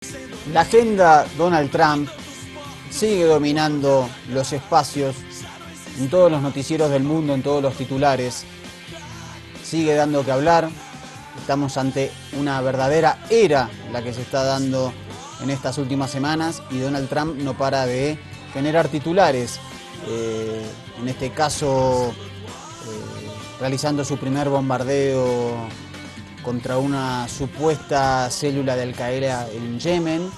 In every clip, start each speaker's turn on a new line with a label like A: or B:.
A: La agenda Donald Trump sigue dominando los espacios en todos los noticieros del mundo, en todos los titulares. Sigue dando que hablar. Estamos ante una verdadera era la que se está dando en estas últimas semanas y Donald Trump no para de generar titulares. En este caso, realizando su primer bombardeo contra una supuesta célula de Al-Qaeda en Yemen,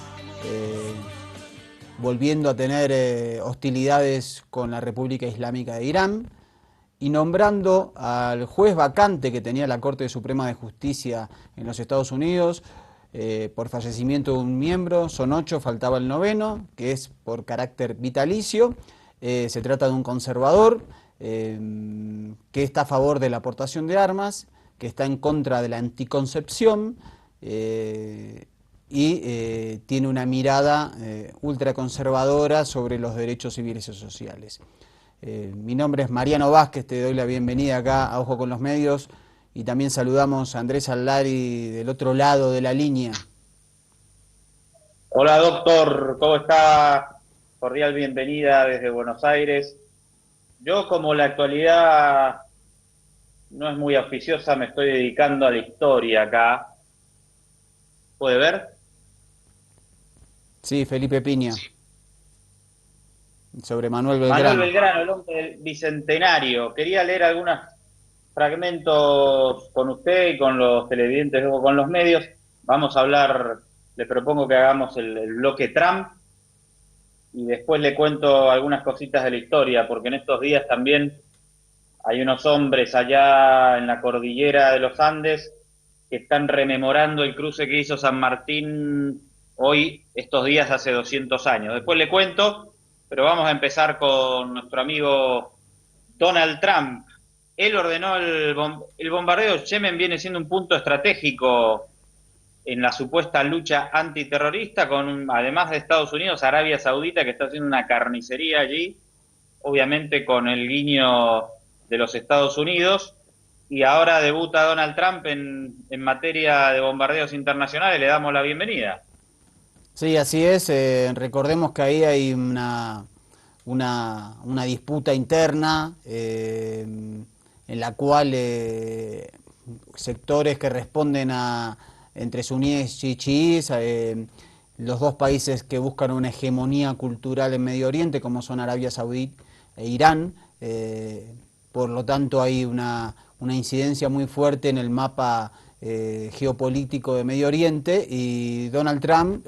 A: volviendo a tener hostilidades con la República Islámica de Irán y nombrando al juez vacante que tenía la Corte Suprema de Justicia en los Estados Unidos por fallecimiento de un miembro. Son 8, faltaba el 9º, que es por carácter vitalicio. Se trata de un conservador que está a favor de la aportación de armas, que está en contra de la anticoncepción y tiene una mirada ultraconservadora sobre los derechos civiles y sociales. Mi nombre es Mariano Vázquez, te doy la bienvenida acá a Ojo con los Medios y también saludamos a Andrés Allari del otro lado de la línea.
B: Hola doctor, ¿cómo está? Cordial bienvenida desde Buenos Aires. Yo, como la actualidad no es muy auspiciosa, me estoy dedicando a la historia acá. ¿Puede ver?
A: Sí, Felipe Piña, sobre Manuel
B: Manuel
A: Belgrano.
B: Belgrano, el hombre del bicentenario. Quería leer algunos fragmentos con usted y con los televidentes o con los medios. Vamos a hablar, le propongo que hagamos el bloque Trump y después le cuento algunas cositas de la historia, porque en estos días también hay unos hombres allá en la cordillera de los Andes que están rememorando el cruce que hizo San Martín hoy, estos días, hace 200 años. Después le cuento, pero vamos a empezar con nuestro amigo Donald Trump. Él ordenó el bombardeo de Yemen, viene siendo un punto estratégico en la supuesta lucha antiterrorista, además de Estados Unidos, Arabia Saudita, que está haciendo una carnicería allí, obviamente con el guiño de los Estados Unidos, y ahora debuta Donald Trump en materia de bombardeos internacionales. Le damos la bienvenida.
A: Sí, así es. Recordemos que ahí hay una disputa interna en la cual sectores que responden a entre suníes y chiíes, los dos países que buscan una hegemonía cultural en Medio Oriente, como son Arabia Saudí e Irán, por lo tanto hay una incidencia muy fuerte en el mapa geopolítico de Medio Oriente y Donald Trump,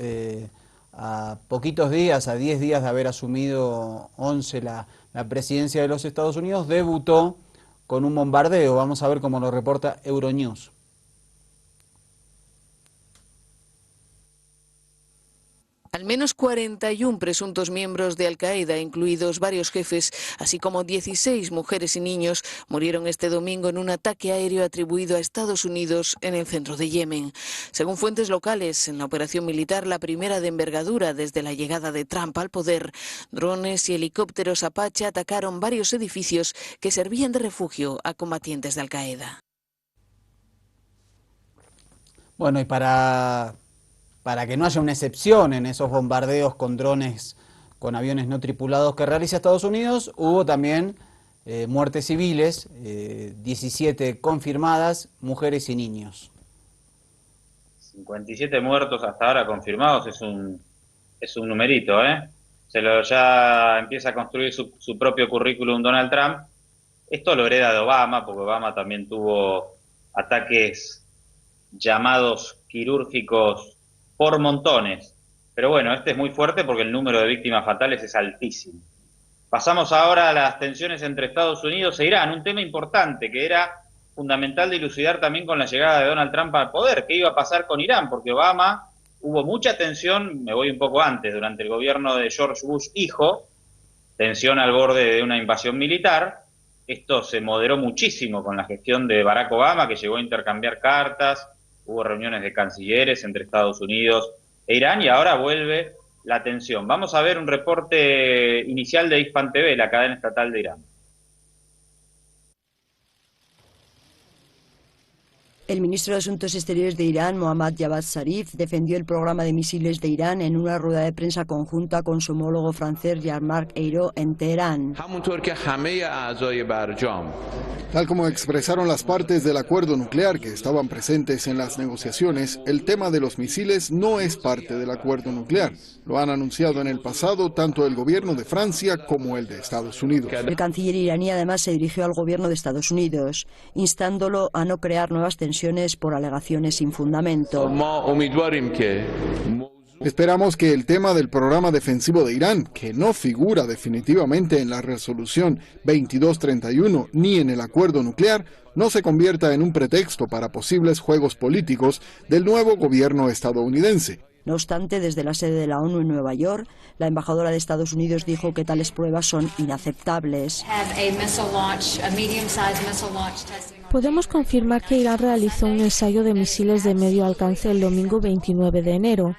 A: a poquitos días, a 10 días de haber asumido 11 la presidencia de los Estados Unidos, debutó con un bombardeo. Vamos a ver cómo lo reporta Euronews.
C: Al menos 41 presuntos miembros de Al-Qaeda, incluidos varios jefes, así como 16 mujeres y niños, murieron este domingo en un ataque aéreo atribuido a Estados Unidos en el centro de Yemen. Según fuentes locales, en la operación militar, la primera de envergadura desde la llegada de Trump al poder, drones y helicópteros Apache atacaron varios edificios que servían de refugio a combatientes de Al-Qaeda.
A: Bueno, y para que no haya una excepción en esos bombardeos con drones, con aviones no tripulados que realiza Estados Unidos, hubo también muertes civiles, 17 confirmadas, mujeres y niños.
B: 57 muertos hasta ahora confirmados, es un numerito, ¿eh? Ya empieza a construir su propio currículum Donald Trump. Esto lo hereda de Obama, porque Obama también tuvo ataques llamados quirúrgicos por montones. Pero bueno, este es muy fuerte porque el número de víctimas fatales es altísimo. Pasamos ahora a las tensiones entre Estados Unidos e Irán, un tema importante que era fundamental de dilucidar también con la llegada de Donald Trump al poder. ¿Qué iba a pasar con Irán? Porque Obama, hubo mucha tensión, me voy un poco antes, durante el gobierno de George Bush hijo, tensión al borde de una invasión militar. Esto se moderó muchísimo con la gestión de Barack Obama, que llegó a intercambiar cartas, hubo reuniones de cancilleres entre Estados Unidos e Irán, y ahora vuelve la tensión. Vamos a ver un reporte inicial de Hispan TV, la cadena estatal de Irán.
D: El ministro de Asuntos Exteriores de Irán, Mohammad Javad Zarif, defendió el programa de misiles de Irán en una rueda de prensa conjunta con su homólogo francés Jean-Marc Ayrault en Teherán.
E: Tal como expresaron las partes del acuerdo nuclear que estaban presentes en las negociaciones, el tema de los misiles no es parte del acuerdo nuclear. Lo han anunciado en el pasado tanto el gobierno de Francia como el de Estados Unidos.
D: El canciller iraní además se dirigió al gobierno de Estados Unidos, instándolo a no crear nuevas tensiones por alegaciones sin fundamento.
E: Esperamos que el tema del programa defensivo de Irán, que no figura definitivamente en la resolución 2231 ni en el acuerdo nuclear, no se convierta en un pretexto para posibles juegos políticos del nuevo gobierno estadounidense.
D: No obstante, desde la sede de la ONU en Nueva York, la embajadora de Estados Unidos dijo que tales pruebas son inaceptables.
F: Podemos confirmar que Irán realizó un ensayo de misiles de medio alcance el domingo 29 de enero.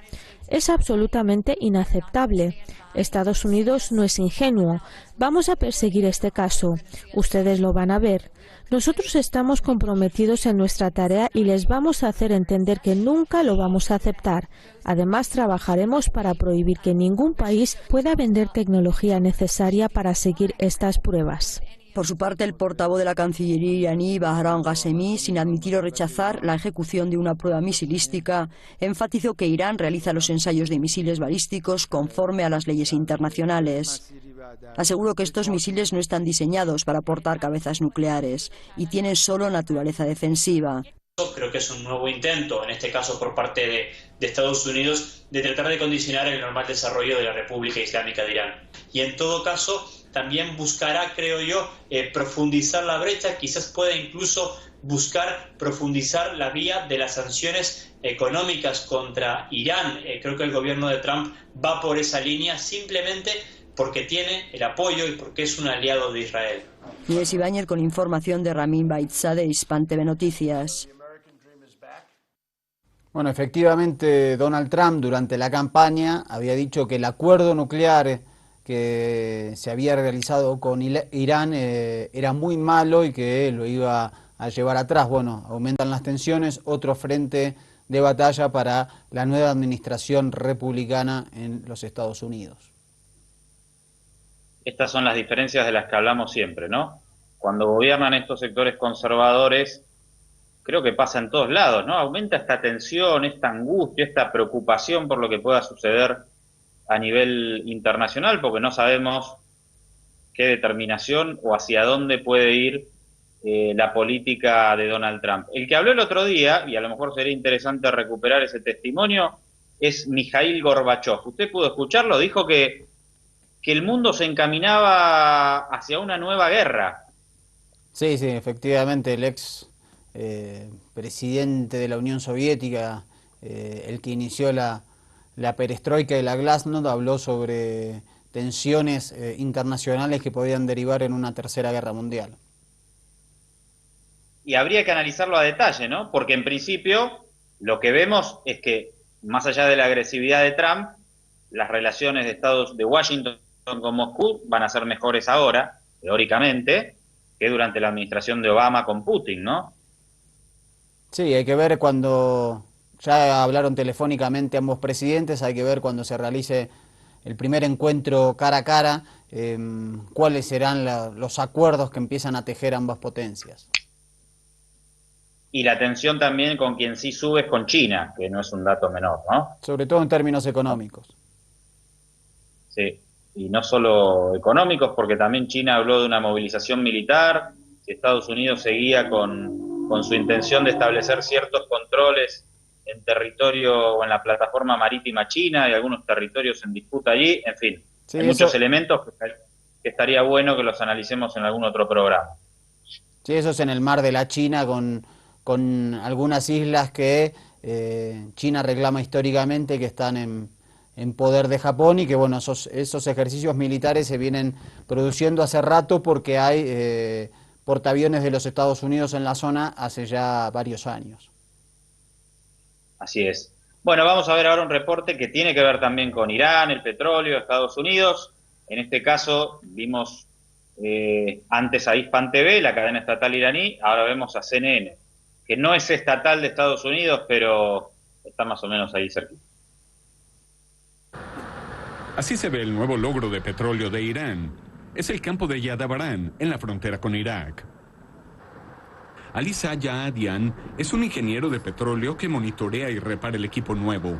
F: Es absolutamente inaceptable. Estados Unidos no es ingenuo. Vamos a perseguir este caso. Ustedes lo van a ver. Nosotros estamos comprometidos en nuestra tarea y les vamos a hacer entender que nunca lo vamos a aceptar. Además, trabajaremos para prohibir que ningún país pueda vender tecnología necesaria para seguir estas pruebas.
D: Por su parte, el portavoz de la Cancillería iraní, Bahram Ghasemi, sin admitir o rechazar la ejecución de una prueba misilística, enfatizó que Irán realiza los ensayos de misiles balísticos conforme a las leyes internacionales. Aseguró que estos misiles no están diseñados para portar cabezas nucleares y tienen solo naturaleza defensiva.
G: Creo que es un nuevo intento, en este caso por parte de Estados Unidos, de tratar de condicionar el normal desarrollo de la República Islámica de Irán. Y en todo caso, también buscará, creo yo, profundizar la brecha, quizás pueda incluso buscar profundizar la vía de las sanciones económicas contra Irán. Creo que el gobierno de Trump va por esa línea simplemente porque tiene el apoyo y porque es un aliado de Israel.
D: Inés Ibáñez con información de Ramin Baitzá de Hispan TV Noticias.
A: Bueno, efectivamente Donald Trump durante la campaña había dicho que el acuerdo nuclear que se había realizado con Irán era muy malo y que lo iba a llevar atrás. Bueno, aumentan las tensiones, otro frente de batalla para la nueva administración republicana en los Estados Unidos.
B: Estas son las diferencias de las que hablamos siempre, ¿no? Cuando gobiernan estos sectores conservadores, creo que pasa en todos lados, ¿no? Aumenta esta tensión, esta angustia, esta preocupación por lo que pueda suceder a nivel internacional, porque no sabemos qué determinación o hacia dónde puede ir la política de Donald Trump. El que habló el otro día, y a lo mejor sería interesante recuperar ese testimonio, es Mikhail Gorbachev. ¿Usted pudo escucharlo? Dijo que el mundo se encaminaba hacia una nueva guerra.
A: Sí, efectivamente, el ex presidente de la Unión Soviética, el que inició la perestroika y la glasnost, habló sobre tensiones internacionales que podían derivar en una tercera guerra mundial.
B: Y habría que analizarlo a detalle, ¿no? Porque en principio lo que vemos es que, más allá de la agresividad de Trump, las relaciones de Washington con Moscú van a ser mejores ahora, teóricamente, que durante la administración de Obama con Putin, ¿no?
A: Sí, hay que ver cuando ya hablaron telefónicamente ambos presidentes, hay que ver cuando se realice el primer encuentro cara a cara, cuáles serán los acuerdos que empiezan a tejer ambas potencias.
B: Y la tensión también con quien sí sube es con China, que no es un dato menor, ¿no?
A: Sobre todo en términos económicos.
B: Sí, y no solo económicos, porque también China habló de una movilización militar, si Estados Unidos seguía con su intención de establecer ciertos controles en territorio o en la plataforma marítima china y algunos territorios en disputa allí, en fin, sí, hay muchos elementos que estaría bueno que los analicemos en algún otro programa.
A: Sí, eso es en el mar de la China con algunas islas que China reclama históricamente que están en poder de Japón y que bueno, esos ejercicios militares se vienen produciendo hace rato porque hay portaaviones de los Estados Unidos en la zona hace ya varios años.
B: Así es. Bueno, vamos a ver ahora un reporte que tiene que ver también con Irán, el petróleo, Estados Unidos. En este caso vimos antes a Hispan TV, la cadena estatal iraní, ahora vemos a CNN. que no es estatal de Estados Unidos, pero está más o menos ahí cerquita.
H: Así se ve el nuevo logro de petróleo de Irán. Es el campo de Yadabaran, en la frontera con Irak. Ali Sayyadian es un ingeniero de petróleo que monitorea y repara el equipo nuevo.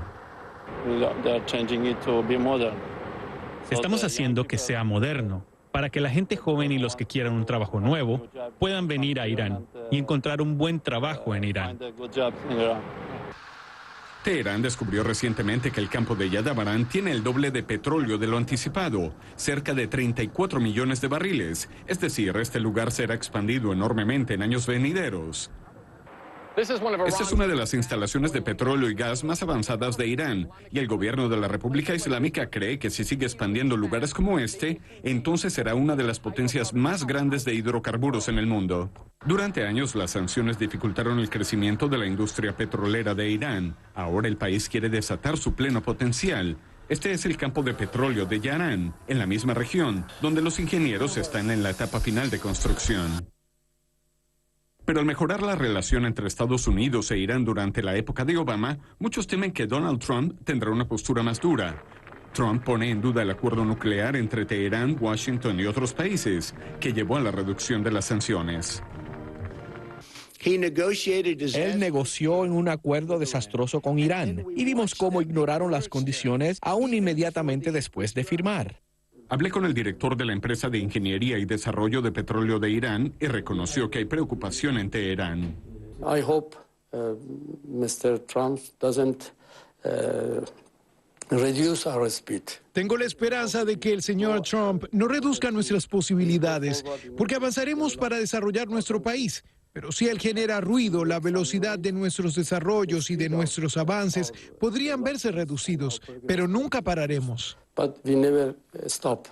I: Estamos haciendo que sea moderno, para que la gente joven y los que quieran un trabajo nuevo puedan venir a Irán y encontrar un buen trabajo en Irán.
H: Teherán descubrió recientemente que el campo de Yadabaran tiene el doble de petróleo de lo anticipado, cerca de 34 millones de barriles. Es decir, este lugar será expandido enormemente en años venideros. Esta es una de las instalaciones de petróleo y gas más avanzadas de Irán, y el gobierno de la República Islámica cree que si sigue expandiendo lugares como este, entonces será una de las potencias más grandes de hidrocarburos en el mundo. Durante años, las sanciones dificultaron el crecimiento de la industria petrolera de Irán. Ahora el país quiere desatar su pleno potencial. Este es el campo de petróleo de Yaran, en la misma región, donde los ingenieros están en la etapa final de construcción. Pero al mejorar la relación entre Estados Unidos e Irán durante la época de Obama, muchos temen que Donald Trump tendrá una postura más dura. Trump pone en duda el acuerdo nuclear entre Teherán, Washington y otros países, que llevó a la reducción de las sanciones.
J: Él negoció en un acuerdo desastroso con Irán y vimos cómo ignoraron las condiciones aún inmediatamente después de firmar.
H: Hablé con el director de la empresa de ingeniería y desarrollo de petróleo de Irán y reconoció que hay preocupación en Teherán.
K: I hope Mr. Trump doesn't reduce our speed.
L: Tengo la esperanza de que el señor Trump no reduzca nuestras posibilidades, porque avanzaremos para desarrollar nuestro país. Pero si él genera ruido, la velocidad de nuestros desarrollos y de nuestros avances podrían verse reducidos, pero nunca pararemos.
K: But we never stop.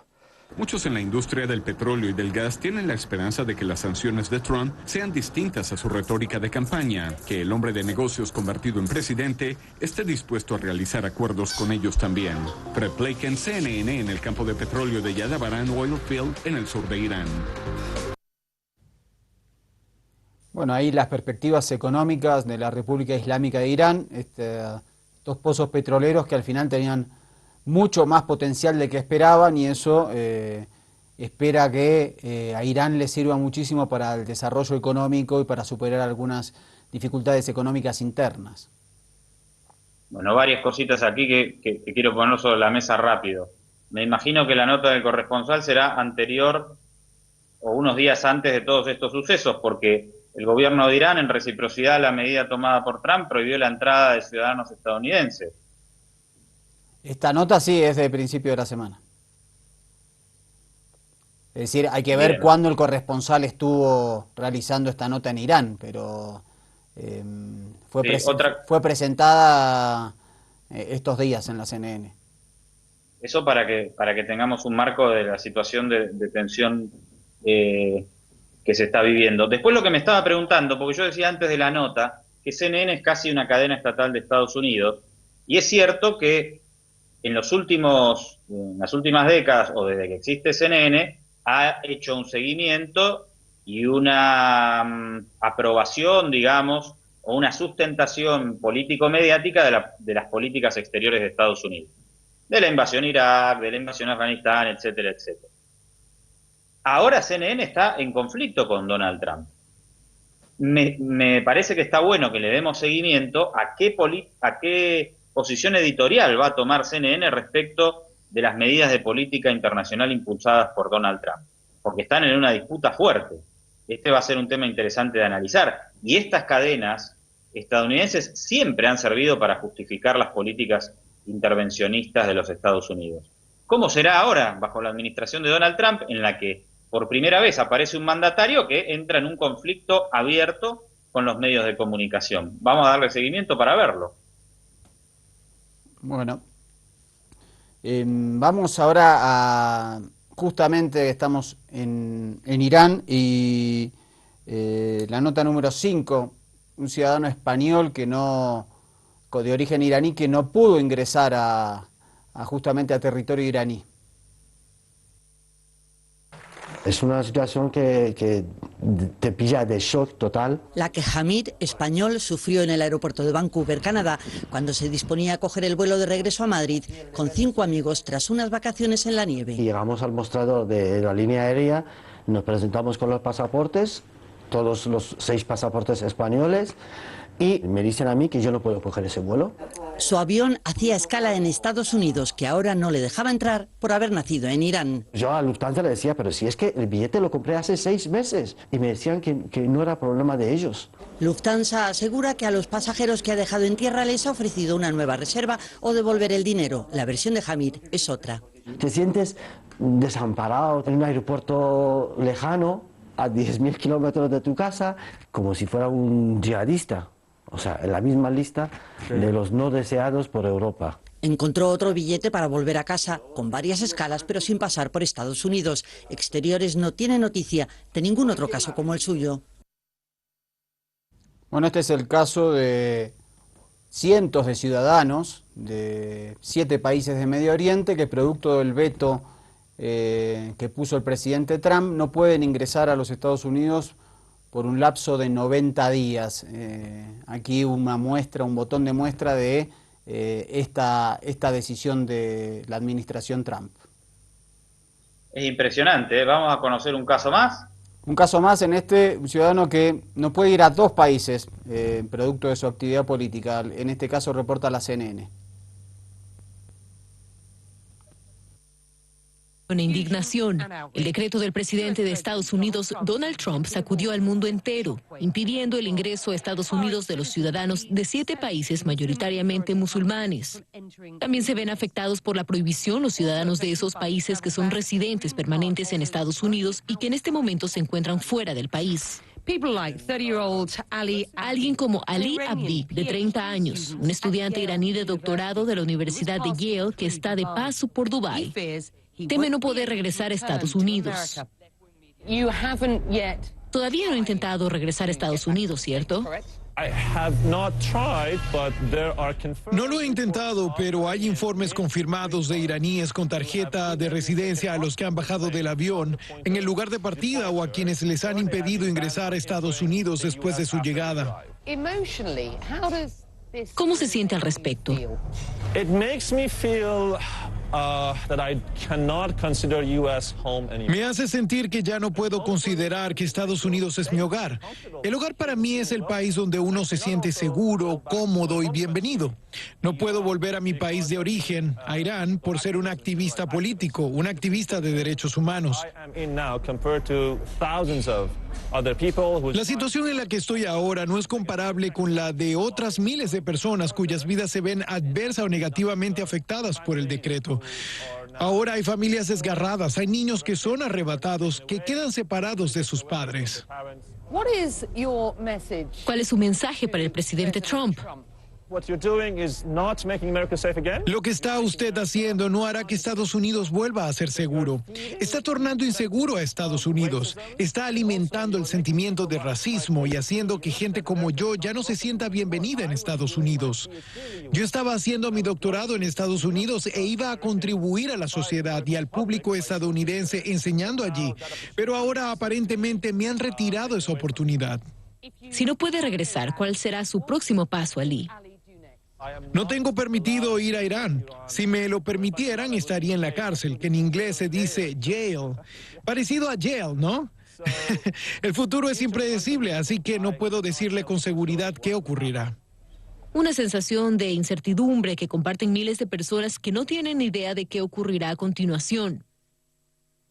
H: Muchos en la industria del petróleo y del gas tienen la esperanza de que las sanciones de Trump sean distintas a su retórica de campaña, que el hombre de negocios convertido en presidente esté dispuesto a realizar acuerdos con ellos también. Fred Blake en CNN en el campo de petróleo de Yadabaran Oil Field en el sur de Irán.
A: Bueno, ahí las perspectivas económicas de la República Islámica de Irán, dos pozos petroleros que al final tenían mucho más potencial de que esperaban, y eso espera que a Irán le sirva muchísimo para el desarrollo económico y para superar algunas dificultades económicas internas.
B: Bueno, varias cositas aquí que quiero poner sobre la mesa rápido. Me imagino que la nota del corresponsal será anterior o unos días antes de todos estos sucesos, porque el gobierno de Irán, en reciprocidad a la medida tomada por Trump, prohibió la entrada de ciudadanos estadounidenses.
A: Esta nota sí es de principio de la semana. Es decir, hay que ver
B: Bien.
A: cuándo el corresponsal estuvo realizando esta nota en Irán, pero fue presentada estos días en la CNN.
B: Eso para que tengamos un marco de la situación de tensión que se está viviendo. Después lo que me estaba preguntando, porque yo decía antes de la nota que CNN es casi una cadena estatal de Estados Unidos, y es cierto que en las últimas décadas, o desde que existe CNN, ha hecho un seguimiento y una aprobación, digamos, o una sustentación político-mediática de las políticas exteriores de Estados Unidos. De la invasión a Irak, de la invasión a Afganistán, etcétera, etcétera. Ahora CNN está en conflicto con Donald Trump. Me parece que está bueno que le demos seguimiento a qué posición editorial va a tomar CNN respecto de las medidas de política internacional impulsadas por Donald Trump, porque están en una disputa fuerte. Este va a ser un tema interesante de analizar. Y estas cadenas estadounidenses siempre han servido para justificar las políticas intervencionistas de los Estados Unidos. ¿Cómo será ahora, bajo la administración de Donald Trump, en la que por primera vez aparece un mandatario que entra en un conflicto abierto con los medios de comunicación? Vamos a darle seguimiento para verlo.
A: Bueno, vamos ahora a, justamente estamos en Irán, y la nota número 5, un ciudadano español de origen iraní que no pudo ingresar justamente a territorio iraní.
M: Es una situación que te pilla de shock total.
N: La que Hamid, español, sufrió en el aeropuerto de Vancouver, Canadá, cuando se disponía a coger el vuelo de regreso a Madrid con 5 amigos tras unas vacaciones en la nieve.
M: Y llegamos al mostrador de la línea aérea, nos presentamos con los pasaportes, todos los 6 pasaportes españoles, y me dicen a mí que yo no puedo coger ese vuelo.
N: Su avión hacía escala en Estados Unidos, que ahora no le dejaba entrar por haber nacido en Irán.
M: Yo a Lufthansa le decía, pero si es que el billete lo compré hace 6 meses, y me decían que no era problema de ellos.
N: Lufthansa asegura que a los pasajeros que ha dejado en tierra les ha ofrecido una nueva reserva o devolver el dinero. La versión de Hamid es otra.
M: Te sientes desamparado en un aeropuerto lejano, a 10.000 kilómetros de tu casa, como si fuera un yihadista. O sea, en la misma lista de los no deseados por Europa.
N: Encontró otro billete para volver a casa, con varias escalas, pero sin pasar por Estados Unidos. Exteriores no tiene noticia de ningún otro caso como el suyo.
A: Bueno, este es el caso de cientos de ciudadanos de 7 países de Medio Oriente que, producto del veto que puso el presidente Trump, no pueden ingresar a los Estados Unidos por un lapso de 90 días. Aquí una muestra, un botón de muestra de esta decisión de la administración Trump.
B: Es impresionante, ¿eh? Vamos a conocer un caso más.
A: Un caso más en un ciudadano que no puede ir a 2 países producto de su actividad política. En este caso reporta la CNN.
O: Con indignación, el decreto del presidente de Estados Unidos, Donald Trump, sacudió al mundo entero, impidiendo el ingreso a Estados Unidos de los ciudadanos de 7 países mayoritariamente musulmanes. También se ven afectados por la prohibición los ciudadanos de esos países que son residentes permanentes en Estados Unidos y que en este momento se encuentran fuera del país. Alguien como Ali Abdi, de 30 años, un estudiante iraní de doctorado de la Universidad de Yale que está de paso por Dubái, teme no poder regresar a Estados Unidos. Todavía no he intentado regresar a Estados Unidos, ¿cierto?
L: No lo he intentado, pero hay informes confirmados de iraníes con tarjeta de residencia a los que han bajado del avión en el lugar de partida o a quienes les han impedido ingresar a Estados Unidos después de su llegada.
O: ¿Cómo se siente al respecto?
L: Me hace sentir que ya no puedo considerar que Estados Unidos es mi hogar. El hogar para mí es el país donde uno se siente seguro, cómodo y bienvenido. No puedo volver a mi país de origen, a Irán, por ser un activista político, un activista de derechos humanos. La situación en la que estoy ahora no es comparable con la de otras miles de personas cuyas vidas se ven adversa o negativamente afectadas por el decreto. Ahora hay familias desgarradas, hay niños que son arrebatados, que quedan separados de sus padres.
O: ¿Cuál es su mensaje para el presidente Trump?
L: Lo que está usted haciendo no hará que Estados Unidos vuelva a ser seguro. Está tornando inseguro a Estados Unidos. Está alimentando el sentimiento de racismo y haciendo que gente como yo ya no se sienta bienvenida en Estados Unidos. Yo estaba haciendo mi doctorado en Estados Unidos e iba a contribuir a la sociedad y al público estadounidense enseñando allí, pero ahora aparentemente me han retirado esa oportunidad.
O: Si no puede regresar, ¿cuál será su próximo paso, Ali?
L: No tengo permitido ir a Irán. Si me lo permitieran, estaría en la cárcel, que en inglés se dice jail. Parecido a jail, ¿no? El futuro es impredecible, así que no puedo decirle con seguridad qué ocurrirá.
O: Una sensación de incertidumbre que comparten miles de personas que no tienen idea de qué ocurrirá a continuación.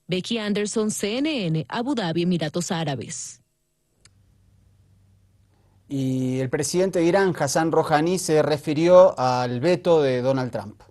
O: Becky Anderson, CNN, Abu Dhabi, Emiratos Árabes.
A: Y el presidente de Irán, Hassan Rouhani, se refirió al veto de Donald Trump.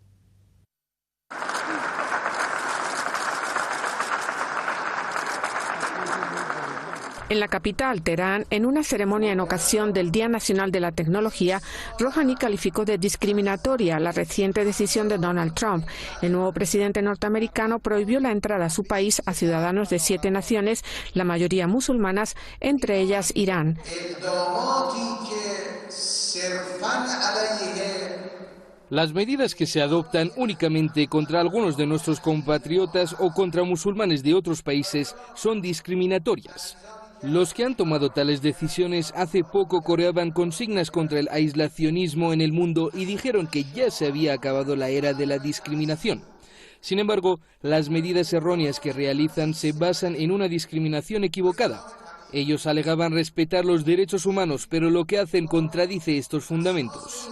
P: En la capital, Teherán, en una ceremonia en ocasión del Día Nacional de la Tecnología, Rouhani calificó de discriminatoria la reciente decisión de Donald Trump. El nuevo presidente norteamericano prohibió la entrada a su país a ciudadanos de 7 naciones, la mayoría musulmanas, entre ellas Irán.
Q: Las medidas que se adoptan únicamente contra algunos de nuestros compatriotas o contra musulmanes de otros países son discriminatorias. Los que han tomado tales decisiones hace poco coreaban consignas contra el aislacionismo en el mundo y dijeron que ya se había acabado la era de la discriminación. Sin embargo, las medidas erróneas que realizan se basan en una discriminación equivocada. Ellos alegaban respetar los derechos humanos, pero lo que hacen contradice estos fundamentos.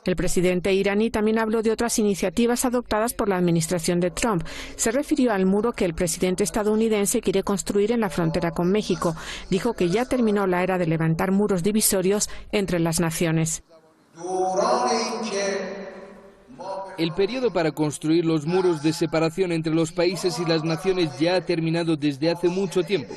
P: El presidente iraní también habló de otras iniciativas adoptadas por la administración de Trump. Se refirió al muro que el presidente estadounidense quiere construir en la frontera con México. Dijo que ya terminó la era de levantar muros divisorios entre las naciones.
Q: El periodo para construir los muros de separación entre los países y las naciones ya ha terminado desde hace mucho tiempo.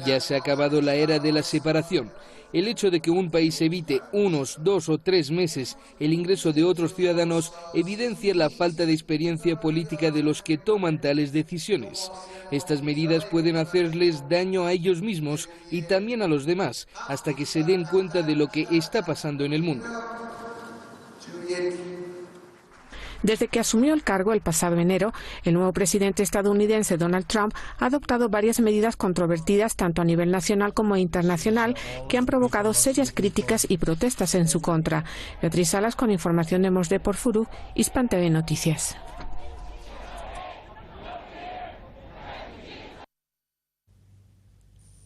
Q: Ya se ha acabado la era de la separación. El hecho de que un país evite unos 2 o 3 meses el ingreso de otros ciudadanos evidencia la falta de experiencia política de los que toman tales decisiones. Estas medidas pueden hacerles daño a ellos mismos y también a los demás, hasta que se den cuenta de lo que está pasando en el mundo.
P: Desde que asumió el cargo el pasado enero, el nuevo presidente estadounidense Donald Trump ha adoptado varias medidas controvertidas tanto a nivel nacional como internacional que han provocado serias críticas y protestas en su contra. Beatriz Salas con información de Mosde Porfurú, Hispan TV Noticias.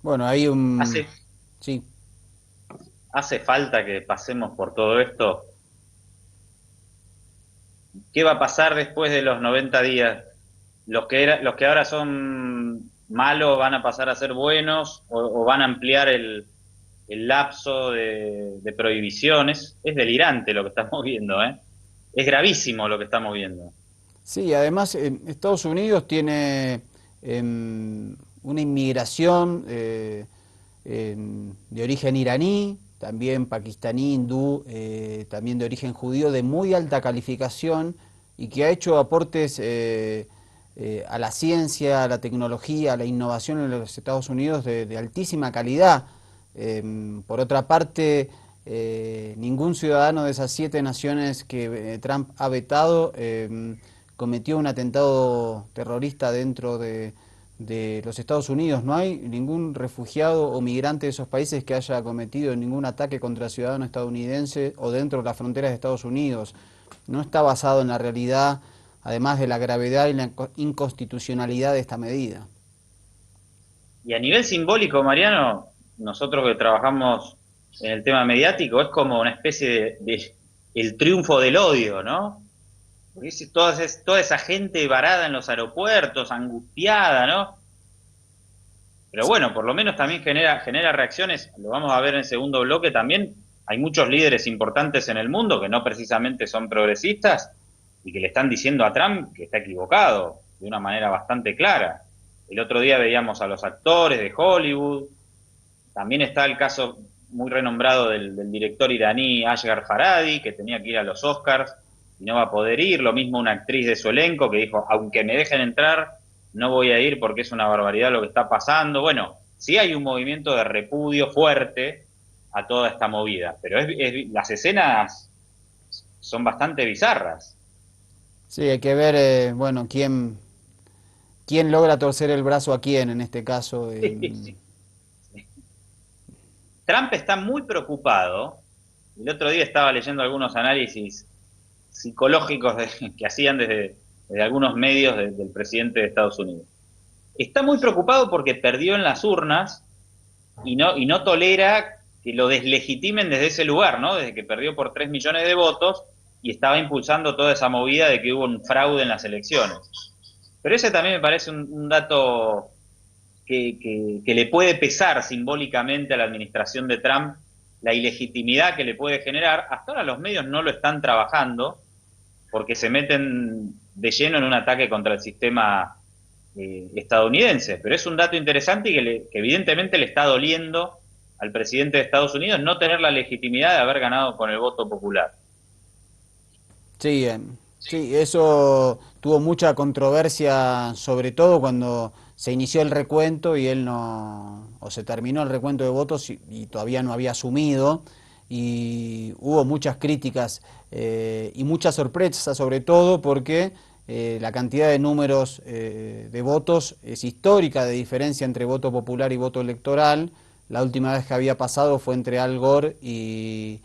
A: Bueno, hay un...
B: ¿Hace falta que pasemos por todo esto? ¿Qué va a pasar después de los 90 días? ¿Los que ahora son malos van a pasar a ser buenos o van a ampliar el lapso de prohibiciones? Es delirante lo que estamos viendo, ¿eh? Es gravísimo lo que estamos viendo.
A: Sí, además Estados Unidos tiene una inmigración de origen iraní, también pakistaní, hindú, también de origen judío, de muy alta calificación y que ha hecho aportes a la ciencia, a la tecnología, a la innovación en los Estados Unidos de altísima calidad. Por otra parte, ningún ciudadano de esas 7 naciones que Trump ha vetado cometió un atentado terrorista dentro de los Estados Unidos. No hay ningún refugiado o migrante de esos países que haya cometido ningún ataque contra ciudadano estadounidense o dentro de las fronteras de Estados Unidos. No está basado en la realidad, además de la gravedad y la inconstitucionalidad de esta medida.
B: Y a nivel simbólico, Mariano, nosotros que trabajamos en el tema mediático, es como una especie de el triunfo del odio, ¿no? Porque toda esa gente varada en los aeropuertos, angustiada, ¿no? Pero bueno, por lo menos también genera reacciones, lo vamos a ver en el segundo bloque también. Hay muchos líderes importantes en el mundo que no precisamente son progresistas y que le están diciendo a Trump que está equivocado, de una manera bastante clara. El otro día veíamos a los actores de Hollywood, también está el caso muy renombrado del director iraní Asghar Farhadi, que tenía que ir a los Oscars y no va a poder ir, lo mismo una actriz de su elenco que dijo, aunque me dejen entrar, no voy a ir porque es una barbaridad lo que está pasando. Bueno, sí hay un movimiento de repudio fuerte a toda esta movida, pero las escenas son bastante bizarras.
A: Sí, hay que ver, bueno, quién logra torcer el brazo a quién en este caso.
B: Sí. Trump está muy preocupado. El otro día estaba leyendo algunos análisis psicológicos que hacían desde algunos medios del presidente de Estados Unidos. Está muy preocupado porque perdió en las urnas y no tolera que lo deslegitimen desde ese lugar, ¿no? Desde que perdió por 3 millones de votos y estaba impulsando toda esa movida de que hubo un fraude en las elecciones. Pero ese también me parece un dato que le puede pesar simbólicamente a la administración de Trump, la ilegitimidad que le puede generar. Hasta ahora los medios no lo están trabajando porque se meten de lleno en un ataque contra el sistema estadounidense. Pero es un dato interesante y que evidentemente le está doliendo al presidente de Estados Unidos no tener la legitimidad de haber ganado con el voto popular.
A: Sí, eso tuvo mucha controversia, sobre todo cuando se inició el recuento y él se terminó el recuento de votos y todavía no había asumido. y hubo muchas críticas y muchas sorpresas, sobre todo porque la cantidad de números de votos es histórica, de diferencia entre voto popular y voto electoral. La última vez que había pasado fue entre Al Gore y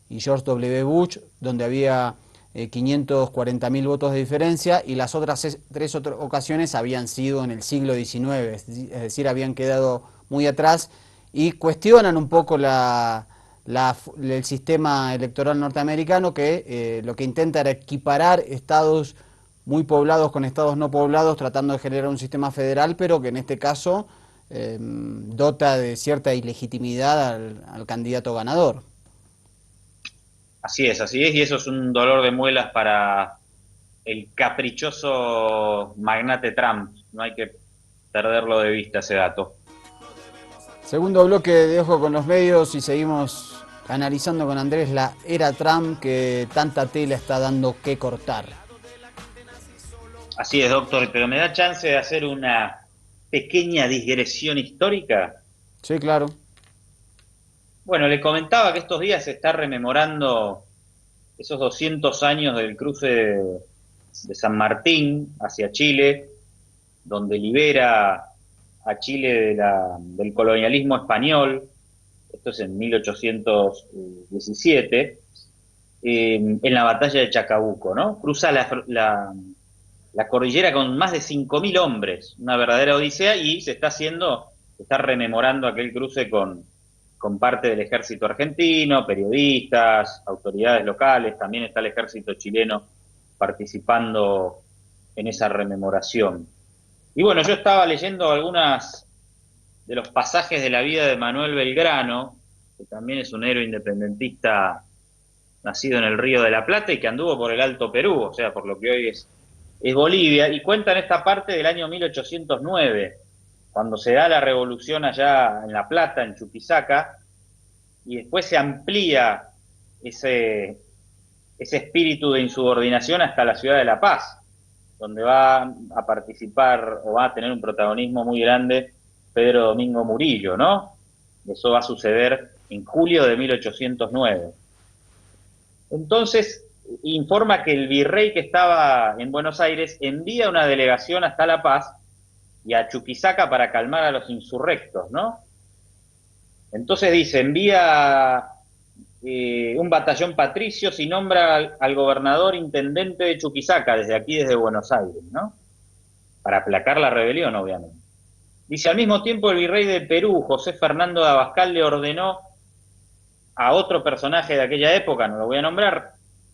A: George W. Bush, donde había 540.000 votos de diferencia, y las otras tres ocasiones habían sido en el siglo XIX, es decir, habían quedado muy atrás, y cuestionan un poco el sistema electoral norteamericano, que lo que intenta era equiparar estados muy poblados con estados no poblados, tratando de generar un sistema federal, pero que en este caso dota de cierta ilegitimidad al candidato ganador.
B: Así es, y eso es un dolor de muelas para el caprichoso magnate Trump. No hay que perderlo de vista ese dato.
A: Segundo bloque de Ojo con los Medios, y seguimos analizando con Andrés la era Trump, que tanta tela está dando que cortar.
B: Así es, doctor, pero ¿me da chance de hacer una pequeña digresión histórica?
A: Sí, claro.
B: Bueno, le comentaba que estos días se está rememorando esos 200 años del cruce de San Martín hacia Chile, donde libera a Chile del colonialismo español. Esto es en 1817, en la batalla de Chacabuco, ¿no? Cruza la cordillera con más de 5.000 hombres, una verdadera odisea, y se está rememorando aquel cruce con parte del ejército argentino, periodistas, autoridades locales, también está el ejército chileno participando en esa rememoración. Y bueno, yo estaba leyendo algunas de los pasajes de la vida de Manuel Belgrano, que también es un héroe independentista nacido en el Río de la Plata y que anduvo por el Alto Perú, o sea, por lo que hoy es Bolivia, y cuentan esta parte del año 1809, cuando se da la revolución allá en La Plata, en Chuquisaca, y después se amplía ese espíritu de insubordinación hasta la ciudad de La Paz, donde va a participar o va a tener un protagonismo muy grande Pedro Domingo Murillo, ¿no? Eso va a suceder en julio de 1809. Entonces, informa que el virrey que estaba en Buenos Aires envía una delegación hasta La Paz y a Chuquisaca para calmar a los insurrectos, ¿no? Entonces dice, envía un batallón patricios y nombra al gobernador intendente de Chuquisaca, desde Buenos Aires, ¿no? Para aplacar la rebelión, obviamente. Dice, al mismo tiempo el virrey de Perú, José Fernando de Abascal, le ordenó a otro personaje de aquella época, no lo voy a nombrar,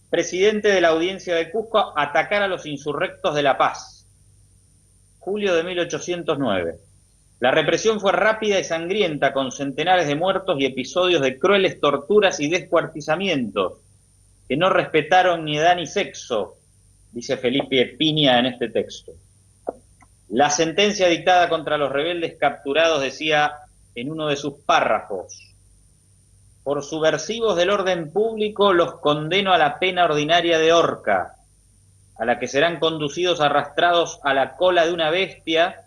B: presidente de la audiencia de Cusco, atacar a los insurrectos de La Paz. Julio de 1809. La represión fue rápida y sangrienta, con centenares de muertos y episodios de crueles torturas y descuartizamientos, que no respetaron ni edad ni sexo, dice Felipe Piña en este texto. La sentencia dictada contra los rebeldes capturados decía en uno de sus párrafos: por subversivos del orden público los condeno a la pena ordinaria de horca, a la que serán conducidos arrastrados a la cola de una bestia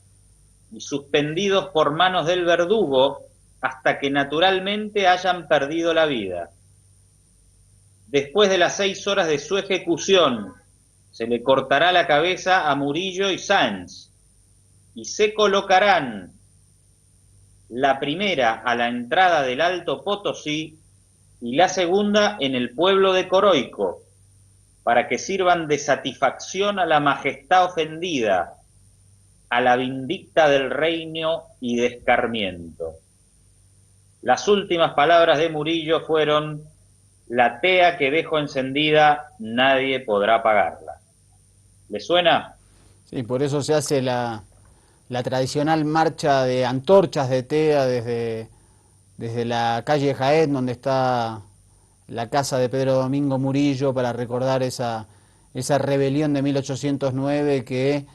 B: y suspendidos por manos del verdugo hasta que naturalmente hayan perdido la vida. Después de las 6 horas de su ejecución, se le cortará la cabeza a Murillo y Sáenz, y se colocarán la primera a la entrada del Alto Potosí y la segunda en el pueblo de Coroico, para que sirvan de satisfacción a la majestad ofendida, a la vindicta del reino y de escarmiento. Las últimas palabras de Murillo fueron: la tea que dejo encendida nadie podrá apagarla. ¿Le suena?
A: Sí, por eso se hace la tradicional marcha de antorchas de tea desde la calle Jaén, donde está la casa de Pedro Domingo Murillo, para recordar esa rebelión de 1809 que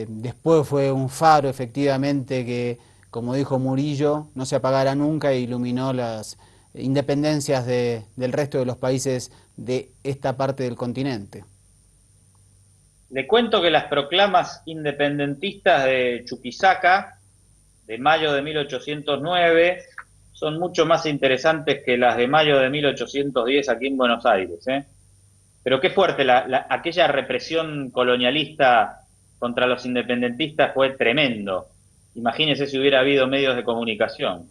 A: después fue un faro, efectivamente, que, como dijo Murillo, no se apagará nunca, e iluminó las independencias del resto de los países de esta parte del continente.
B: Le cuento que las proclamas independentistas de Chuquisaca, de mayo de 1809, son mucho más interesantes que las de mayo de 1810 aquí en Buenos Aires, ¿eh? Pero qué fuerte, aquella represión colonialista contra los independentistas fue tremendo. Imagínese si hubiera habido medios de comunicación.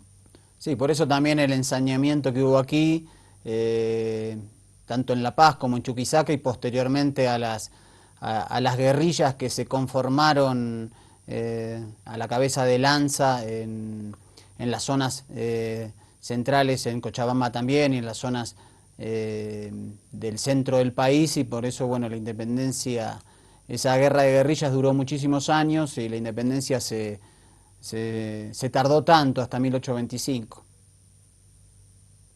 A: Sí, por eso también el ensañamiento que hubo aquí, tanto en La Paz como en Chuquisaca y posteriormente a las guerrillas que se conformaron a la cabeza de lanza en las zonas centrales, en Cochabamba también, y en las zonas del centro del país, y por eso, bueno, la independencia, esa guerra de guerrillas duró muchísimos años y la independencia se tardó tanto, hasta 1825.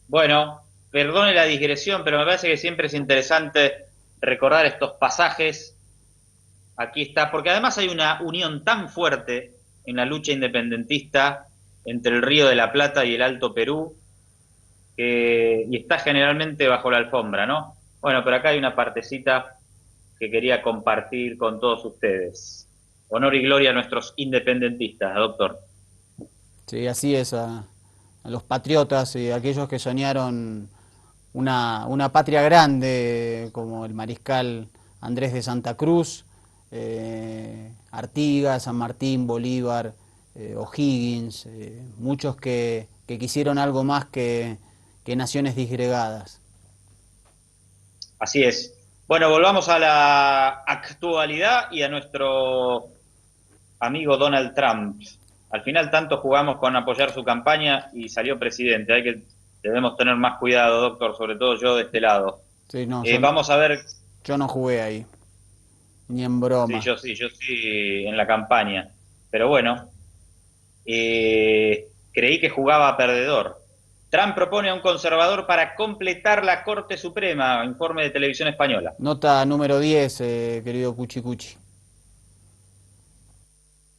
B: Bueno, perdone la digresión, pero me parece que siempre es interesante recordar estos pasajes. Aquí está, porque además hay una unión tan fuerte en la lucha independentista entre el Río de la Plata y el Alto Perú, y está generalmente bajo la alfombra, ¿no? Bueno, pero acá hay una partecita que quería compartir con todos ustedes. Honor y gloria a nuestros independentistas, doctor.
A: Sí, así es, a los patriotas y a aquellos que soñaron una patria grande, como el mariscal Andrés de Santa Cruz, Artigas, San Martín, Bolívar, O'Higgins, muchos que quisieron algo más que naciones disgregadas.
B: Así es. Bueno, volvamos a la actualidad y a nuestro amigo Donald Trump. Al final tanto jugamos con apoyar su campaña y salió presidente. Debemos tener más cuidado, doctor, sobre todo yo de este lado.
A: Sí, no,
B: vamos a ver.
A: Yo no jugué ahí, ni en broma.
B: Yo sí en la campaña. Pero bueno, creí que jugaba a perdedor. Trump propone a un conservador para completar la Corte Suprema, informe de Televisión Española.
A: Nota número 10, querido Cuchi Cuchi.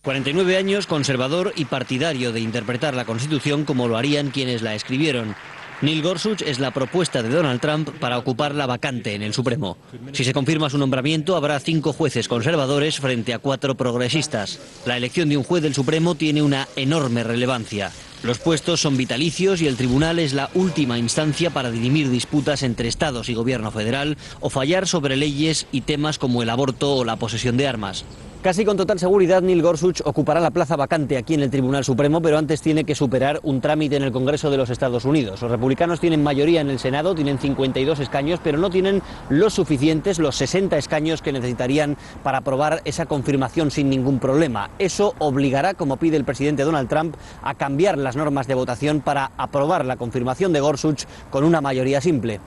R: 49 años, conservador y partidario de interpretar la Constitución como lo harían quienes la escribieron. Neil Gorsuch es la propuesta de Donald Trump para ocupar la vacante en el Supremo. Si se confirma su nombramiento, habrá 5 jueces conservadores frente a 4 progresistas. La elección de un juez del Supremo tiene una enorme relevancia. Los puestos son vitalicios y el tribunal es la última instancia para dirimir disputas entre estados y gobierno federal o fallar sobre leyes y temas como el aborto o la posesión de armas. Casi con total seguridad, Neil Gorsuch ocupará la plaza vacante aquí en el Tribunal Supremo, pero antes tiene que superar un trámite en el Congreso de los Estados Unidos. Los republicanos tienen mayoría en el Senado, tienen 52 escaños, pero no tienen los suficientes, los 60 escaños que necesitarían para aprobar esa confirmación sin ningún problema. Eso obligará, como pide el presidente Donald Trump, a cambiar las normas de votación para aprobar la confirmación de Gorsuch con una mayoría simple.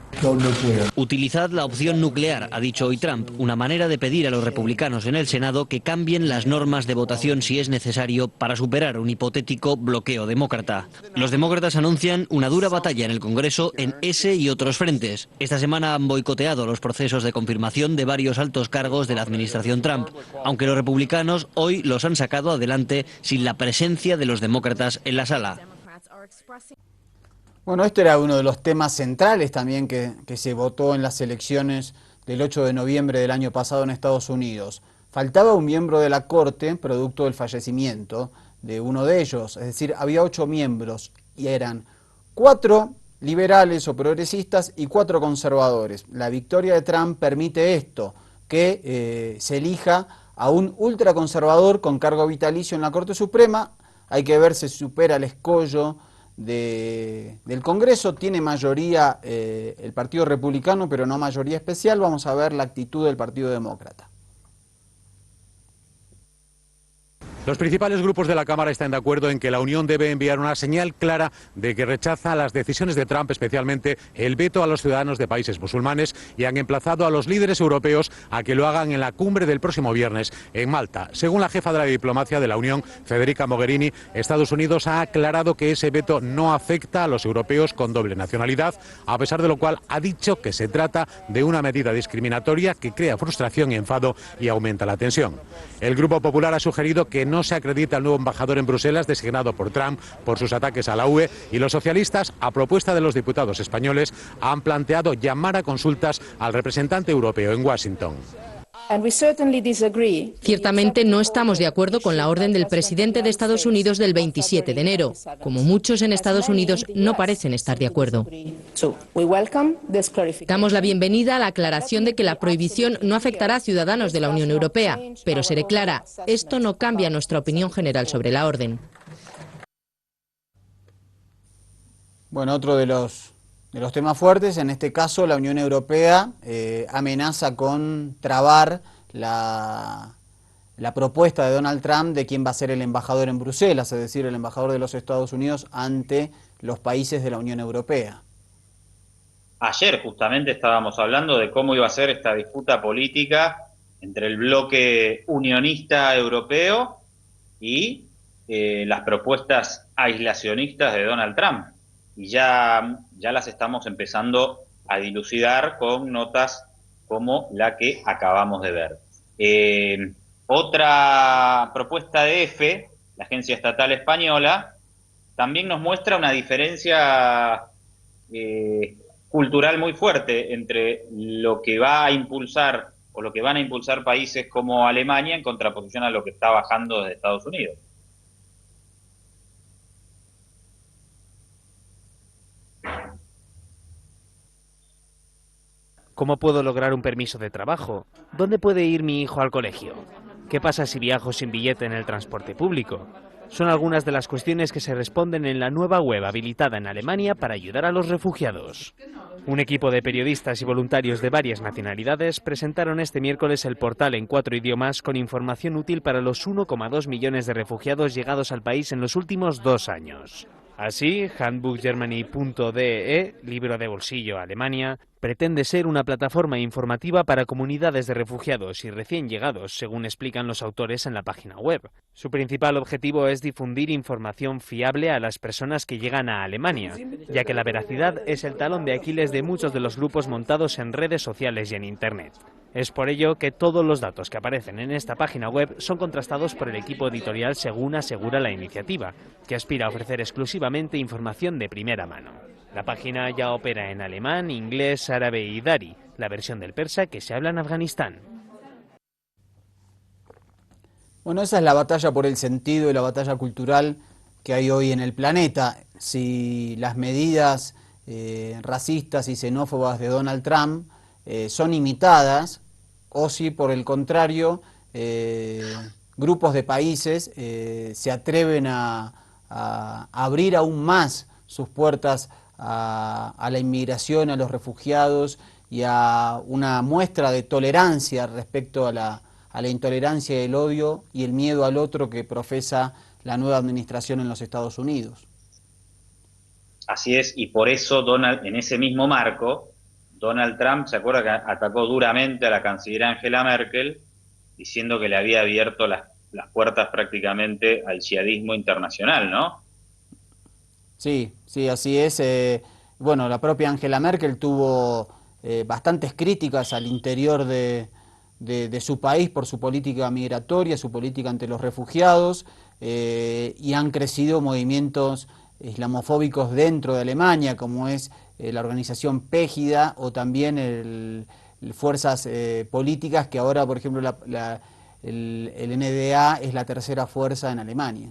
R: Utilizad la opción nuclear, ha dicho hoy Trump, una manera de pedir a los republicanos en el Senado que cambien las normas de votación si es necesario para superar un hipotético bloqueo demócrata. Los demócratas anuncian una dura batalla en el Congreso en ese y otros frentes. Esta semana han boicoteado los procesos de confirmación de varios altos cargos de la administración Trump, aunque los republicanos hoy los han sacado adelante sin la presencia de los demócratas en la sala.
A: Bueno, este era uno de los temas centrales también que se votó en las elecciones del 8 de noviembre del año pasado en Estados Unidos. Faltaba un miembro de la Corte, producto del fallecimiento de uno de ellos. Es decir, había 8 miembros y eran 4 liberales o progresistas y 4 conservadores. La victoria de Trump permite esto, que se elija a un ultraconservador con cargo vitalicio en la Corte Suprema. Hay que ver si supera el escollo del Congreso. Tiene mayoría el Partido Republicano, pero no mayoría especial. Vamos a ver la actitud del Partido Demócrata.
S: Los principales grupos de la Cámara están de acuerdo en que la Unión debe enviar una señal clara de que rechaza las decisiones de Trump, especialmente el veto a los ciudadanos de países musulmanes, y han emplazado a los líderes europeos a que lo hagan en la cumbre del próximo viernes en Malta. Según la jefa de la diplomacia de la Unión, Federica Mogherini, Estados Unidos ha aclarado que ese veto no afecta a los europeos con doble nacionalidad, a pesar de lo cual ha dicho que se trata de una medida discriminatoria que crea frustración y enfado y aumenta la tensión. El Grupo Popular ha sugerido que no se acredita al nuevo embajador en Bruselas designado por Trump por sus ataques a la UE, y los socialistas, a propuesta de los diputados españoles, han planteado llamar a consultas al representante europeo en Washington.
T: Ciertamente no estamos de acuerdo con la orden del presidente de Estados Unidos del 27 de enero, como muchos en Estados Unidos no parecen estar de acuerdo. Damos la bienvenida a la aclaración de que la prohibición no afectará a ciudadanos de la Unión Europea, pero seré clara, esto no cambia nuestra opinión general sobre la orden.
A: Bueno, otro de los temas fuertes, en este caso la Unión Europea amenaza con trabar la propuesta de Donald Trump de quién va a ser el embajador en Bruselas, es decir, el embajador de los Estados Unidos ante los países de la Unión Europea.
B: Ayer justamente estábamos hablando de cómo iba a ser esta disputa política entre el bloque unionista europeo y las propuestas aislacionistas de Donald Trump. Y ya las estamos empezando a dilucidar con notas como la que acabamos de ver. Otra propuesta de EFE, la agencia estatal española, también nos muestra una diferencia cultural muy fuerte entre lo que va a impulsar o lo que van a impulsar países como Alemania en contraposición a lo que está bajando desde Estados Unidos.
U: ¿Cómo puedo lograr un permiso de trabajo? ¿Dónde puede ir mi hijo al colegio? ¿Qué pasa si viajo sin billete en el transporte público? Son algunas de las cuestiones que se responden en la nueva web habilitada en Alemania para ayudar a los refugiados. Un equipo de periodistas y voluntarios de varias nacionalidades presentaron este miércoles el portal en 4 idiomas con información útil para los 1,2 millones de refugiados llegados al país en los últimos 2 años. Así, handbookgermany.de, libro de bolsillo Alemania, pretende ser una plataforma informativa para comunidades de refugiados y recién llegados, según explican los autores en la página web. Su principal objetivo es difundir información fiable a las personas que llegan a Alemania, ya que la veracidad es el talón de Aquiles de muchos de los grupos montados en redes sociales y en Internet. Es por ello que todos los datos que aparecen en esta página web son contrastados por el equipo editorial, según asegura la iniciativa, que aspira a ofrecer exclusivamente información de primera mano. La página ya opera en alemán, inglés, árabe y dari, la versión del persa que se habla en Afganistán.
A: Bueno, esa es la batalla por el sentido y la batalla cultural que hay hoy en el planeta. Si las medidas racistas y xenófobas de Donald Trump son imitadas, o si por el contrario grupos de países se atreven a abrir aún más sus puertas a la inmigración, a los refugiados y a una muestra de tolerancia respecto a la intolerancia y el odio y el miedo al otro que profesa la nueva administración en los Estados Unidos.
B: Así es, y por eso en ese mismo marco, Donald Trump, ¿se acuerda que atacó duramente a la canciller Angela Merkel, diciendo que le había abierto las puertas prácticamente al yihadismo internacional, ¿no?
A: Sí, así es. Bueno, la propia Angela Merkel tuvo bastantes críticas al interior de su país por su política migratoria, su política ante los refugiados, y han crecido movimientos islamofóbicos dentro de Alemania, como es la organización Pegida o también fuerzas políticas que ahora, por ejemplo, el NDA es la tercera fuerza en Alemania.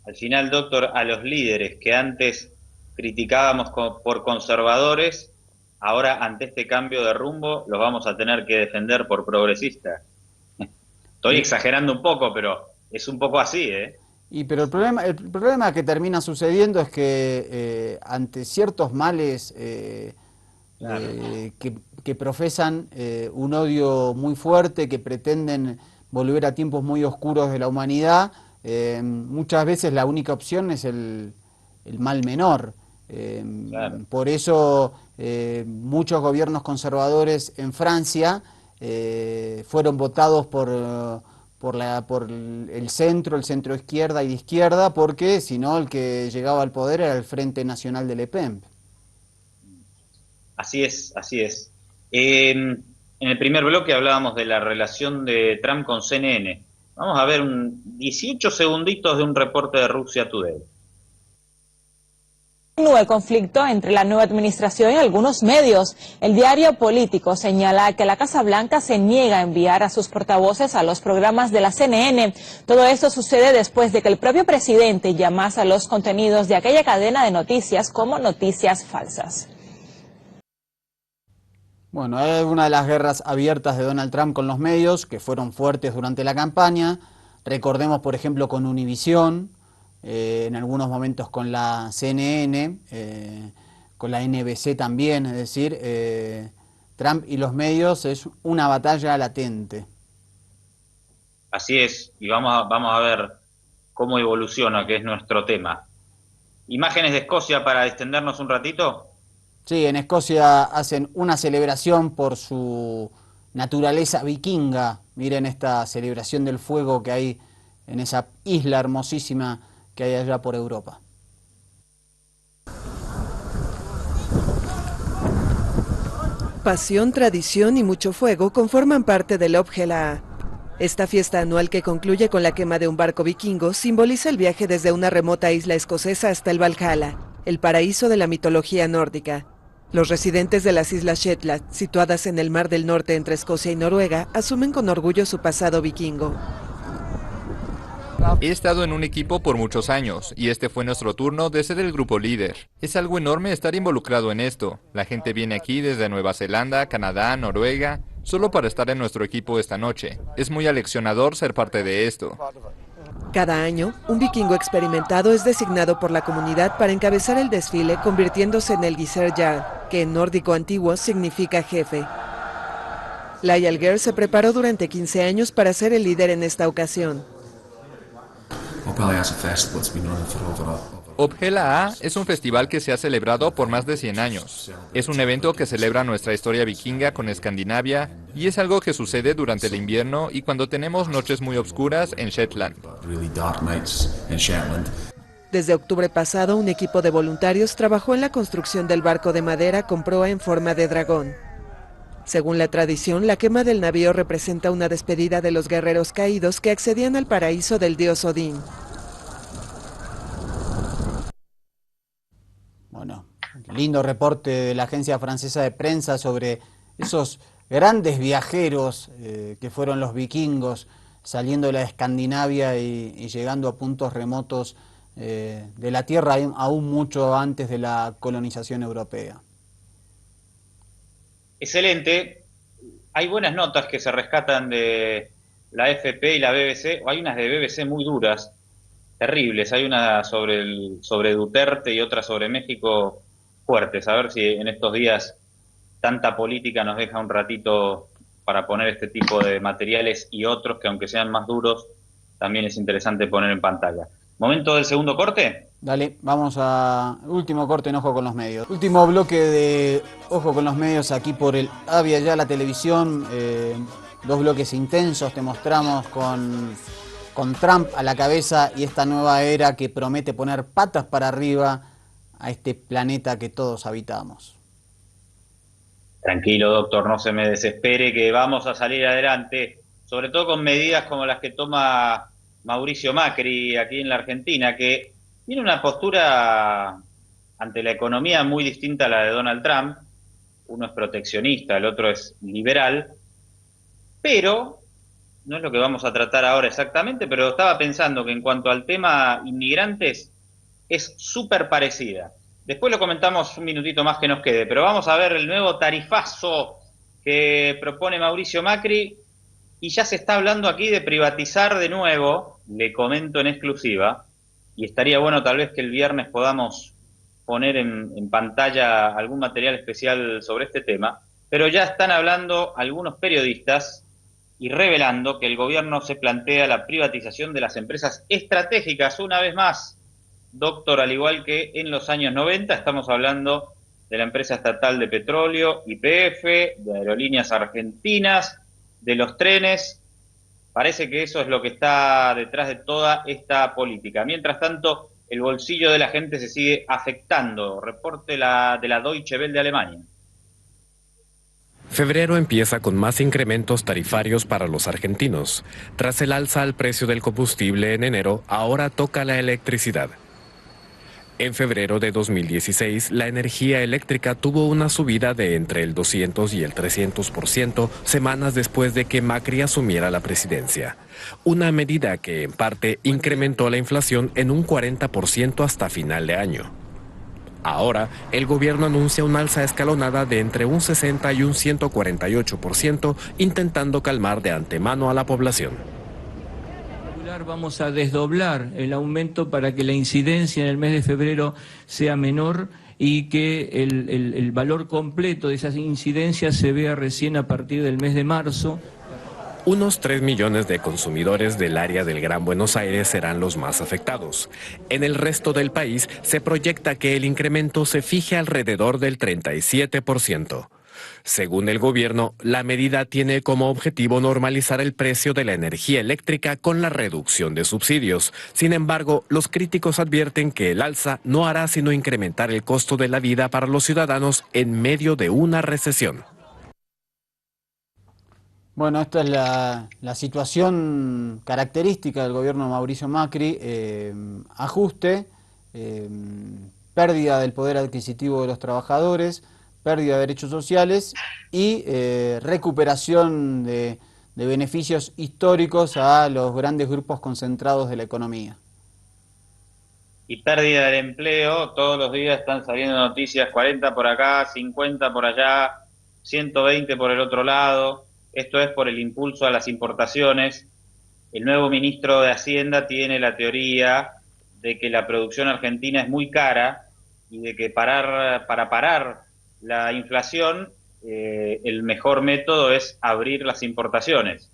B: Al final, doctor, a los líderes que antes criticábamos por conservadores, ahora ante este cambio de rumbo los vamos a tener que defender por progresistas. Estoy exagerando un poco, pero es un poco así, ¿eh?
A: Pero el problema que termina sucediendo es que ante ciertos males que profesan un odio muy fuerte, que pretenden volver a tiempos muy oscuros de la humanidad, muchas veces la única opción es el mal menor. Por eso muchos gobiernos conservadores en Francia fueron votados por el centro izquierda y de izquierda, porque si no el que llegaba al poder era el Frente Nacional de Le Pen.
B: Así es, así es. En el primer bloque hablábamos de la relación de Trump con CNN. Vamos a ver 18 segunditos de un reporte de Russia Today.
C: El conflicto entre la nueva administración y algunos medios. El diario Político señala que la Casa Blanca se niega a enviar a sus portavoces a los programas de la CNN. Todo esto sucede después de que el propio presidente llamase a los contenidos de aquella cadena de noticias como noticias falsas.
A: Bueno, es una de las guerras abiertas de Donald Trump con los medios, que fueron fuertes durante la campaña. Recordemos, por ejemplo, con Univision, en algunos momentos con la CNN, con la NBC también, es decir, Trump y los medios es una batalla latente.
B: Así es, y vamos a ver cómo evoluciona, que es nuestro tema. ¿Imágenes de Escocia para extendernos un ratito?
A: Sí, en Escocia hacen una celebración por su naturaleza vikinga. Miren esta celebración del fuego que hay en esa isla hermosísima que hay allá por Europa.
V: Pasión, tradición y mucho fuego conforman parte del Opgela. Esta fiesta anual que concluye con la quema de un barco vikingo simboliza el viaje desde una remota isla escocesa hasta el Valhalla, el paraíso de la mitología nórdica. Los residentes de las Islas Shetland, situadas en el Mar del Norte entre Escocia y Noruega, asumen con orgullo su pasado vikingo.
W: He estado en un equipo por muchos años y este fue nuestro turno de ser el grupo líder. Es algo enorme estar involucrado en esto. La gente viene aquí desde Nueva Zelanda, Canadá, Noruega, solo para estar en nuestro equipo esta noche. Es muy aleccionador ser parte de esto.
V: Cada año, un vikingo experimentado es designado por la comunidad para encabezar el desfile, convirtiéndose en el Gissir Jarl, que en nórdico antiguo significa jefe. Lyle Gare se preparó durante 15 años para ser el líder en esta ocasión.
W: Opgela es un festival que se ha celebrado por más de 100 años. Es un evento que celebra nuestra historia vikinga con Escandinavia y es algo que sucede durante el invierno y cuando tenemos noches muy oscuras en Shetland.
V: Desde octubre pasado, un equipo de voluntarios trabajó en la construcción del barco de madera con proa en forma de dragón. Según la tradición, la quema del navío representa una despedida de los guerreros caídos que accedían al paraíso del dios Odín.
A: Bueno, lindo reporte de la agencia francesa de prensa sobre esos grandes viajeros que fueron los vikingos saliendo de la Escandinavia y llegando a puntos remotos de la Tierra aún mucho antes de la colonización europea.
B: Excelente. Hay buenas notas que se rescatan de la AFP y la BBC, o hay unas de BBC muy duras, terribles. Hay una sobre Duterte y otra sobre México fuertes. A ver si en estos días tanta política nos deja un ratito para poner este tipo de materiales y otros que aunque sean más duros, también es interesante poner en pantalla. ¿Momento del segundo corte?
A: Dale, vamos a último corte en Ojo con los Medios. Último bloque de Ojo con los Medios aquí por el Avia Ya, la televisión. Dos bloques intensos, te mostramos con Trump a la cabeza y esta nueva era que promete poner patas para arriba a este planeta que todos habitamos.
B: Tranquilo, doctor, no se me desespere, que vamos a salir adelante, sobre todo con medidas como las que toma Mauricio Macri aquí en la Argentina, que tiene una postura ante la economía muy distinta a la de Donald Trump. Uno es proteccionista, el otro es liberal, pero no es lo que vamos a tratar ahora exactamente, pero estaba pensando que en cuanto al tema inmigrantes es súper parecida. Después lo comentamos un minutito más que nos quede, pero vamos a ver el nuevo tarifazo que propone Mauricio Macri y ya se está hablando aquí de privatizar de nuevo, le comento en exclusiva, y estaría bueno tal vez que el viernes podamos poner en pantalla algún material especial sobre este tema, pero ya están hablando algunos periodistas y revelando que el gobierno se plantea la privatización de las empresas estratégicas. Una vez más, doctor, al igual que en los años 90, estamos hablando de la empresa estatal de petróleo, YPF, de Aerolíneas Argentinas, de los trenes. Parece que eso es lo que está detrás de toda esta política. Mientras tanto, el bolsillo de la gente se sigue afectando. Reporte de la Deutsche Welle de Alemania.
X: Febrero empieza con más incrementos tarifarios para los argentinos. Tras el alza al precio del combustible en enero, ahora toca la electricidad. En febrero de 2016, la energía eléctrica tuvo una subida de entre el 200 y el 300% semanas después de que Macri asumiera la presidencia. Una medida que, en parte, incrementó la inflación en un 40% hasta final de año. Ahora, el gobierno anuncia una alza escalonada de entre un 60 y un 148%, intentando calmar de antemano a la población.
D: Vamos a desdoblar el aumento para que la incidencia en el mes de febrero sea menor y que el valor completo de esas incidencias se vea recién a partir del mes de marzo.
X: Unos 3 millones de consumidores del área del Gran Buenos Aires serán los más afectados. En el resto del país se proyecta que el incremento se fije alrededor del 37%. Según el gobierno, la medida tiene como objetivo normalizar el precio de la energía eléctrica con la reducción de subsidios. Sin embargo, los críticos advierten que el alza no hará sino incrementar el costo de la vida para los ciudadanos en medio de una recesión.
A: Bueno, esta es la situación característica del gobierno de Mauricio Macri, ajuste, pérdida del poder adquisitivo de los trabajadores, pérdida de derechos sociales y recuperación de beneficios históricos a los grandes grupos concentrados de la economía.
B: Y pérdida del empleo, todos los días están saliendo noticias, 40 por acá, 50 por allá, 120 por el otro lado. Esto es por el impulso a las importaciones. El nuevo ministro de Hacienda tiene la teoría de que la producción argentina es muy cara y de que para parar la inflación, el mejor método es abrir las importaciones,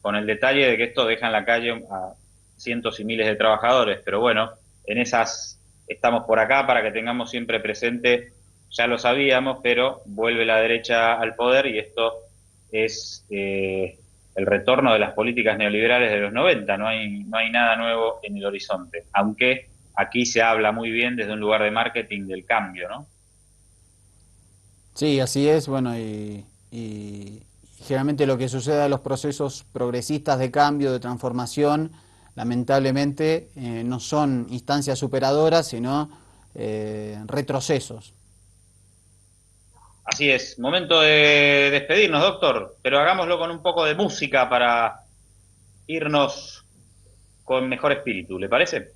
B: con el detalle de que esto deja en la calle a cientos y miles de trabajadores. Pero bueno, en esas estamos por acá para que tengamos siempre presente, ya lo sabíamos, pero vuelve la derecha al poder y esto es el retorno de las políticas neoliberales de los 90, no hay nada nuevo en el horizonte, aunque aquí se habla muy bien desde un lugar de marketing del cambio, ¿no?
A: Sí, así es, bueno, y generalmente lo que sucede a los procesos progresistas de cambio, de transformación, lamentablemente no son instancias superadoras, sino retrocesos.
B: Así es, momento de despedirnos, doctor, pero hagámoslo con un poco de música para irnos con mejor espíritu, ¿le parece?